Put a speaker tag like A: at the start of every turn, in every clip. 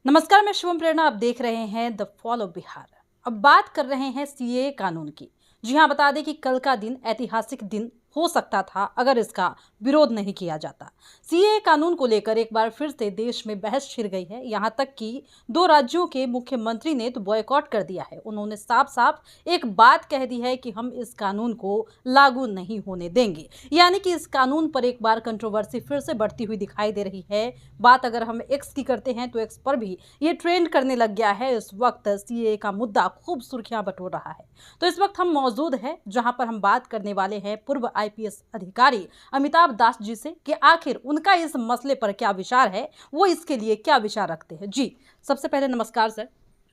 A: नमस्कार, मैं शुभम प्रेरणा। आप देख रहे हैं द फॉलो बिहार। अब बात कर रहे हैं सीए कानून की। जी हाँ, बता दें कि कल का दिन ऐतिहासिक दिन हो सकता था अगर इसका विरोध नहीं किया जाता। सीए कानून को लेकर एक बार फिर से देश में बहस छिड़ गई है। यहाँ तक कि दो राज्यों के मुख्यमंत्री ने तो बॉयकॉट कर दिया है। उन्होंने साफ साफ एक बात कह दी है कि हम इस कानून को लागू नहीं होने देंगे। यानी कि इस कानून पर एक बार कंट्रोवर्सी फिर से बढ़ती हुई दिखाई दे रही है। बात अगर हम एक्स की करते हैं तो एक्स पर भी ये ट्रेंड करने लग गया है। इस वक्त सीए का मुद्दा खूब सुर्खियां बटोर रहा है। तो इस वक्त हम मौजूद हैं जहां पर हम बात करने वाले हैं पूर्व आईपीएस अधिकारी अमिताभ दास जी से कि आखिर उनका इस मसले पर क्या विचार है, वो इसके लिए क्या विचार रखते हैं। जी, सबसे पहले नमस्कार सर।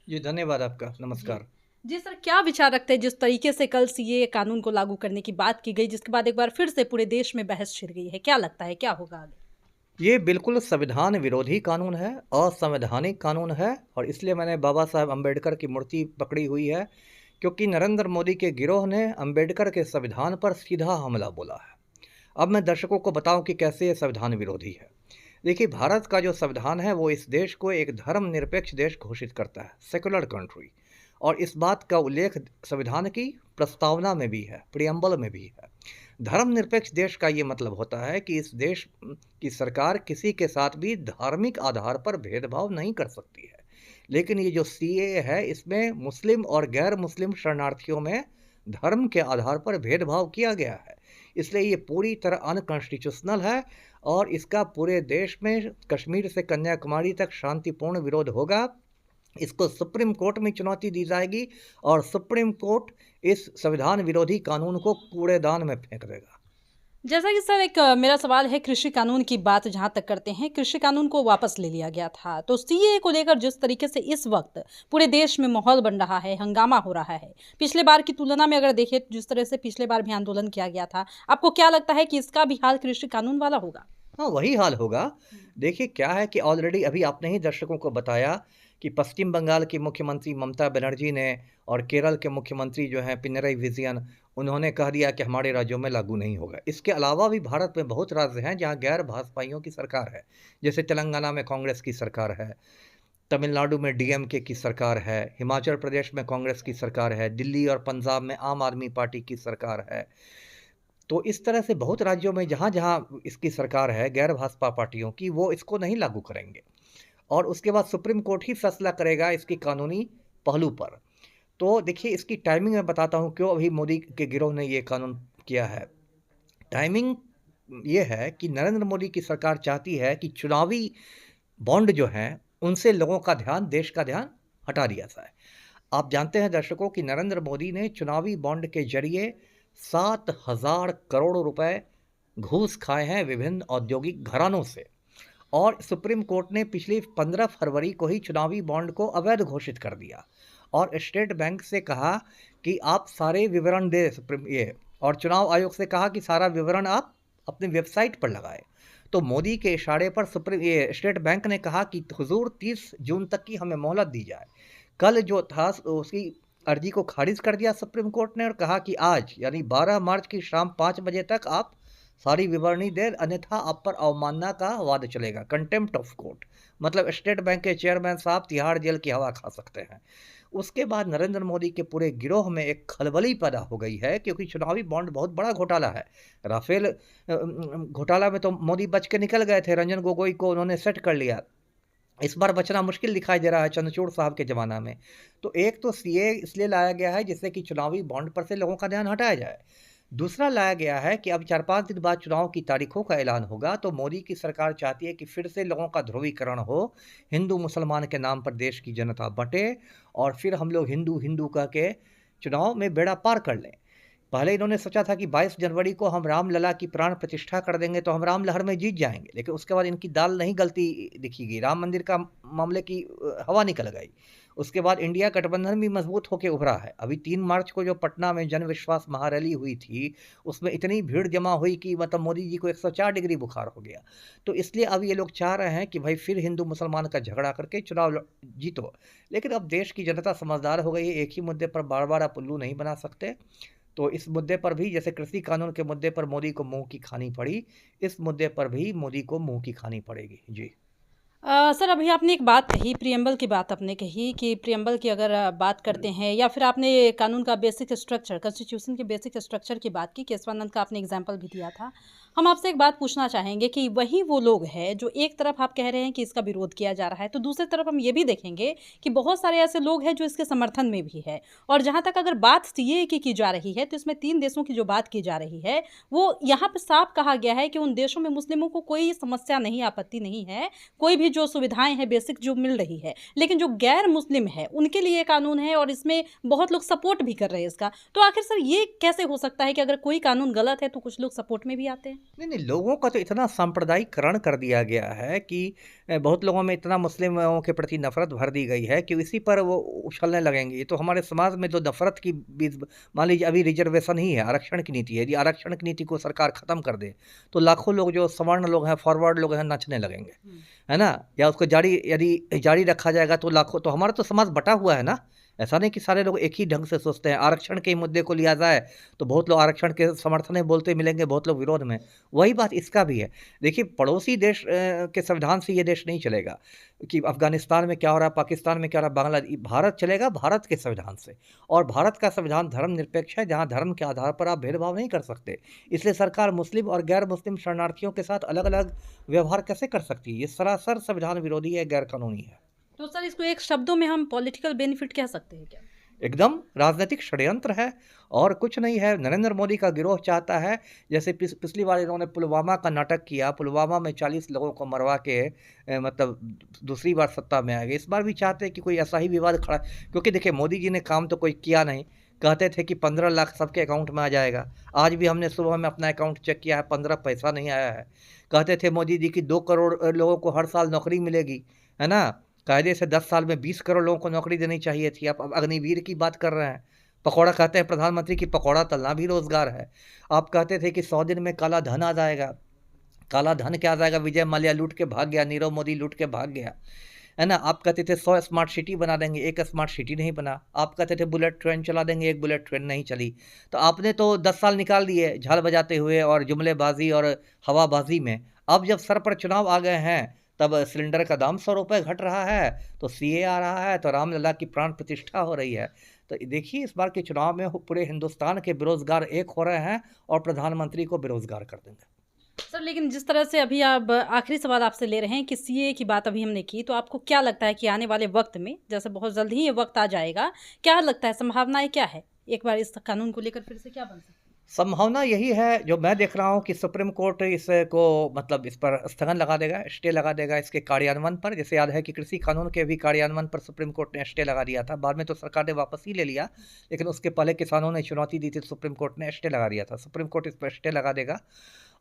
B: जी धन्यवाद आपका।
A: जी
B: नमस्कार।
A: जी सर, क्या विचार रखते हैं जिस तरीके से कल सीए कानून को लागू करने की बात की गई, जिसके बाद एक बार फिर से पूरे देश में बहस छिड़ गई है। क्या लगता है क्या होगा आगे?
B: ये बिल्कुल संविधान विरोधी कानून है, असंवैधानिक कानून है और इसलिए मैंने बाबा साहब अम्बेडकर की मूर्ति पकड़ी हुई है, क्योंकि नरेंद्र मोदी के गिरोह ने अम्बेडकर के संविधान पर सीधा हमला बोला है। अब मैं दर्शकों को बताऊं कि कैसे ये संविधान विरोधी है। देखिए, भारत का जो संविधान है वो इस देश को एक धर्मनिरपेक्ष देश घोषित करता है, सेकुलर कंट्री। और इस बात का उल्लेख संविधान की प्रस्तावना में भी है, प्रियम्बल में भी है। धर्मनिरपेक्ष देश का ये मतलब होता है कि इस देश की सरकार किसी के साथ भी धार्मिक आधार पर भेदभाव नहीं कर सकती है। लेकिन ये जो सीएए है, इसमें मुस्लिम और गैर मुस्लिम शरणार्थियों में धर्म के आधार पर भेदभाव किया गया है। इसलिए ये पूरी तरह अनकॉन्स्टिट्यूशनल है और इसका पूरे देश में कश्मीर से कन्याकुमारी तक शांतिपूर्ण विरोध होगा। इसको सुप्रीम कोर्ट में चुनौती दी जाएगी और सुप्रीम कोर्ट इस संविधान विरोधी कानून को कूड़ेदान में फेंक देगा।
A: जैसा कि सर एक मेरा सवाल है, कृषि कानून की बात जहां तक करते हैं, कृषि कानून को वापस ले लिया गया था, तो सीए को लेकर जिस तरीके से इस वक्त पूरे देश में माहौल बन रहा है, हंगामा हो रहा है, पिछले बार की तुलना में अगर देखें जिस तरह से पिछले बार भी आंदोलन किया गया था, आपको क्या लगता है कि इसका भी हाल कृषि कानून वाला होगा?
B: हाँ, वही हाल होगा। देखिए, क्या है कि ऑलरेडी अभी आपने ही दर्शकों को बताया कि पश्चिम बंगाल की मुख्यमंत्री ममता बनर्जी ने और केरल के मुख्यमंत्री जो हैं पिनरई विजयन, उन्होंने कह दिया कि हमारे राज्यों में लागू नहीं होगा। इसके अलावा भी भारत में बहुत राज्य हैं जहाँ गैर भाजपाइयों की सरकार है। जैसे तेलंगाना में कांग्रेस की सरकार है, तमिलनाडु में डीएमके की सरकार है, हिमाचल प्रदेश में कांग्रेस की सरकार है, दिल्ली और पंजाब में आम आदमी पार्टी की सरकार है। तो इस तरह से बहुत राज्यों में जहाँ-जहाँ इसकी सरकार है गैर भाजपा पार्टियों की, वो इसको नहीं लागू करेंगे और उसके बाद सुप्रीम कोर्ट ही फैसला करेगा इसकी कानूनी पहलू पर। तो देखिए, इसकी टाइमिंग मैं बताता हूँ क्यों अभी मोदी के गिरोह ने ये कानून किया है। टाइमिंग ये है कि नरेंद्र मोदी की सरकार चाहती है कि चुनावी बॉन्ड जो हैं, उनसे लोगों का ध्यान, देश का ध्यान हटा दिया जाए। आप जानते हैं दर्शकों कि नरेंद्र मोदी ने चुनावी बॉन्ड के जरिए 7,000 करोड़ रुपए घूस खाए हैं विभिन्न औद्योगिक घरानों से। और सुप्रीम कोर्ट ने पिछली 15 फरवरी को ही चुनावी बॉन्ड को अवैध घोषित कर दिया और स्टेट बैंक से कहा कि आप सारे विवरण दे सुप्रीम ये, और चुनाव आयोग से कहा कि सारा विवरण आप अपनी वेबसाइट पर लगाएं। तो मोदी के इशारे पर सुप्रीम ये स्टेट बैंक ने कहा कि हुजूर 30 जून तक की हमें मोहलत दी जाए। कल जो था उसकी अर्जी को खारिज कर दिया सुप्रीम कोर्ट ने और कहा कि आज यानी 12 मार्च की शाम 5 बजे तक आप सारी विवरणी दें, अन्यथा आप पर अवमानना का वाद चलेगा, कंटेम्प्ट ऑफ कोर्ट। मतलब स्टेट बैंक के चेयरमैन साहब तिहाड़ जेल की हवा खा सकते हैं। उसके बाद नरेंद्र मोदी के पूरे गिरोह में एक खलबली पैदा हो गई है, क्योंकि चुनावी बॉन्ड बहुत बड़ा घोटाला है। राफेल घोटाला में तो मोदी बच के निकल गए थे, रंजन गोगोई को उन्होंने सेट कर लिया। इस बार बचना मुश्किल दिखाई दे रहा है चंद्रचूड़ साहब के ज़माना में। तो एक तो सीए इसलिए लाया गया है जिससे कि चुनावी बॉन्ड पर से लोगों का ध्यान हटाया जाए। दूसरा लाया गया है कि अब 4-5 दिन बाद चुनाव की तारीखों का ऐलान होगा, तो मोदी की सरकार चाहती है कि फिर से लोगों का ध्रुवीकरण हो, हिंदू मुसलमान के नाम पर देश की जनता बँटे और फिर हम लोग हिंदू हिंदू कह के चुनाव में बेड़ा पार कर लें। पहले इन्होंने सोचा था कि 22 जनवरी को हम रामलला की प्राण प्रतिष्ठा कर देंगे तो हम राम लहर में जीत जाएंगे, लेकिन उसके बाद इनकी दाल नहीं गलती दिखी। राम मंदिर का मामले की हवा निकल गई। उसके बाद इंडिया गठबंधन भी मजबूत होकर उभरा है। अभी 3 मार्च को जो पटना में जन विश्वास महारैली हुई थी, उसमें इतनी भीड़ जमा हुई कि मतलब मोदी जी को 104 डिग्री बुखार हो गया। तो इसलिए अब ये लोग चाह रहे हैं कि भाई फिर हिंदू मुसलमान का झगड़ा करके चुनाव जीतो। लेकिन अब देश की जनता समझदार हो गई है, एक ही मुद्दे पर बार बार आप उल्लू नहीं बना सकते। तो इस मुद्दे पर भी, जैसे कृषि कानून के मुद्दे पर मोदी को मुंह की खानी पड़ी, इस मुद्दे पर भी मोदी को मुंह की खानी पड़ेगी। जी।
A: सर अभी आपने एक बात कही, प्रियम्बल की बात आपने कही कि प्रियम्बल की अगर बात करते हैं या फिर आपने कानून का बेसिक स्ट्रक्चर, कॉन्स्टिट्यूशन के बेसिक स्ट्रक्चर की बात की, केशवानंद का आपने एग्जाम्पल भी दिया था। हम आपसे एक बात पूछना चाहेंगे कि वही वो लोग हैं जो एक तरफ आप कह रहे हैं कि इसका विरोध किया जा रहा है, तो दूसरी तरफ हम ये भी देखेंगे कि बहुत सारे ऐसे लोग हैं जो इसके समर्थन में भी है। और जहाँ तक अगर बात सीएए की जा रही है, तो इसमें 3 देशों की जो बात की जा रही है, वो यहाँ पर साफ कहा गया है कि उन देशों में मुस्लिमों को कोई समस्या नहीं, आपत्ति नहीं है, कोई भी जो सुविधाएं हैं बेसिक जो मिल रही है, लेकिन जो गैर मुस्लिम है उनके लिए कानून है और इसमें बहुत लोग सपोर्ट भी कर रहे हैं इसका। तो आखिर सर ये कैसे हो सकता है कि अगर कोई कानून गलत है तो कुछ लोग सपोर्ट में भी आते हैं?
B: नहीं, नहीं, लोगों का तो इतना सांप्रदायिकरण कर दिया गया है कि बहुत लोगों में इतना मुस्लिमों के प्रति नफ़रत भर दी गई है कि इसी पर वो उछलने लगेंगे। ये तो हमारे समाज में जो नफ़रत की बीज, मान लीजिए अभी रिजर्वेशन ही है, आरक्षण की नीति है। यदि आरक्षण की नीति को सरकार ख़त्म कर दे, तो लाखों लोग जो सवर्ण लोग हैं, फॉरवर्ड लोग हैं, नाचने लगेंगे, है ना? या उसको यदि जारी रखा जाएगा तो लाखों, तो हमारा तो समाज बँटा हुआ है ना। ऐसा नहीं कि सारे लोग एक ही ढंग से सोचते हैं। आरक्षण के मुद्दे को लिया जाए तो बहुत लोग आरक्षण के समर्थन में बोलते मिलेंगे, बहुत लोग विरोध में। वही बात इसका भी है। देखिए, पड़ोसी देश के संविधान से ये देश नहीं चलेगा कि अफ़गानिस्तान में क्या हो रहा है, पाकिस्तान में क्या हो रहा है, भारत चलेगा भारत के संविधान से। और भारत का संविधान धर्मनिरपेक्ष है, जहाँ धर्म के आधार पर आप भेदभाव नहीं कर सकते। इसलिए सरकार मुस्लिम और गैर मुस्लिम शरणार्थियों के साथ अलग-अलग व्यवहार कैसे कर सकती है? ये सरासर संविधान विरोधी है, गैर कानूनी है।
A: तो सर इसको एक शब्दों में हम पॉलिटिकल बेनिफिट कह सकते हैं क्या?
B: एकदम राजनीतिक षड्यंत्र है और कुछ नहीं है। नरेंद्र मोदी का गिरोह चाहता है, जैसे पिछली बार इन्होंने पुलवामा का नाटक किया, पुलवामा में 40 लोगों को मरवा के मतलब दूसरी बार सत्ता में आ गए। इस बार भी चाहते हैं कि कोई ऐसा ही विवाद खड़ा, क्योंकि देखिए मोदी जी ने काम तो कोई किया नहीं। कहते थे कि 15 लाख सबके अकाउंट में आ जाएगा। आज भी हमने सुबह में अपना अकाउंट चेक किया है, 15 पैसा नहीं आया है। कहते थे मोदी जी की 2 करोड़ लोगों को हर साल नौकरी मिलेगी, है ना? कायदे से 10 साल में 20 करोड़ लोगों को नौकरी देनी चाहिए थी। आप अब अग्निवीर की बात कर रहे हैं। पकौड़ा कहते हैं प्रधानमंत्री की, पकौड़ा तलना भी रोज़गार है। आप कहते थे कि 100 दिन में काला धन आ जाएगा। काला धन क्या आ जाएगा? विजय माल्या लूट के भाग गया, नीरव मोदी लूट के भाग गया, है ना? आप कहते थे 100 स्मार्ट सिटी बना देंगे, 1 स्मार्ट सिटी नहीं बना। आप कहते थे बुलेट ट्रेन चला देंगे, 1 बुलेट ट्रेन नहीं चली। तो आपने तो 10 साल निकाल दिए झाल बजाते हुए और जुमलेबाज़ी और हवाबाज़ी में। अब जब सर पर चुनाव आ गए हैं, तब सिलेंडर का दाम 100 रुपए घट रहा है, तो सीए आ रहा है, तो रामलला की प्राण प्रतिष्ठा हो रही है। तो देखिए, इस बार के चुनाव में पूरे हिंदुस्तान के बेरोज़गार एक हो रहे हैं और प्रधानमंत्री को बेरोज़गार कर देंगे।
A: सर लेकिन जिस तरह से अभी आप आखिरी सवाल आपसे ले रहे हैं कि सीए की बात अभी हमने की, तो आपको क्या लगता है कि आने वाले वक्त में, जैसे बहुत जल्द ही ये वक्त आ जाएगा, क्या लगता है संभावनाएं क्या है एक बार इस कानून को लेकर फिर से क्या बन सकती है?
B: संभावना यही है, जो मैं देख रहा हूँ, कि सुप्रीम कोर्ट इसको मतलब इस पर स्थगन लगा देगा, स्टे लगा देगा इसके कार्यान्वयन पर। जैसे याद है कि कृषि कानून के भी कार्यान्वयन पर सुप्रीम कोर्ट ने स्टे लगा दिया था। बाद में तो सरकार ने वापस ही ले लिया, लेकिन उसके पहले किसानों ने चुनौती दी थी, तो सुप्रीम कोर्ट ने स्टे लगा दिया था। सुप्रीम कोर्ट इस पर स्टे लगा देगा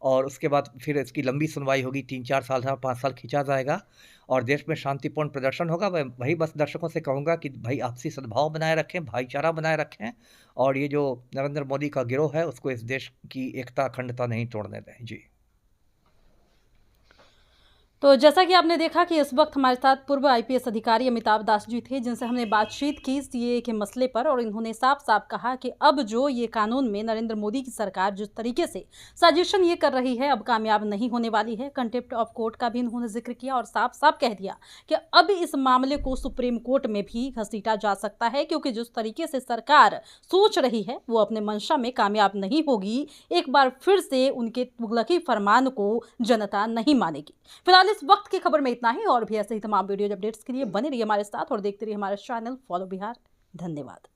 B: और उसके बाद फिर इसकी लंबी सुनवाई होगी, 3-4 साल, 5 साल खींचा जाएगा और देश में शांतिपूर्ण प्रदर्शन होगा। मैं वही बस दर्शकों से कहूँगा कि भाई आपसी सद्भाव बनाए रखें, भाईचारा बनाए रखें और ये जो नरेंद्र मोदी का गिरोह है, उसको इस देश की एकता, अखंडता नहीं तोड़ने दें। जी।
A: तो जैसा कि आपने देखा कि इस वक्त हमारे साथ पूर्व आईपीएस अधिकारी अमिताभ दास जी थे, जिनसे हमने बातचीत की सीएए के मसले पर, और इन्होंने साफ साफ कहा कि अब जो ये कानून में नरेंद्र मोदी की सरकार जिस तरीके से साजिशन ये कर रही है, अब कामयाब नहीं होने वाली है। कंटेम्प्ट ऑफ कोर्ट का भी इन्होंने जिक्र किया और साफ साफ कह दिया कि अब इस मामले को सुप्रीम कोर्ट में भी घसीटा जा सकता है, क्योंकि जिस तरीके से सरकार सोच रही है वो अपने मंशा में कामयाब नहीं होगी। एक बार फिर से उनके तुगलकी फरमान को जनता नहीं मानेगी। फिलहाल इस वक्त की खबर में इतना ही, और भी ऐसे ही तमाम वीडियो अपडेट्स के लिए बने रहिए हमारे साथ और देखते रहिए हमारा चैनल फॉलो बिहार। धन्यवाद।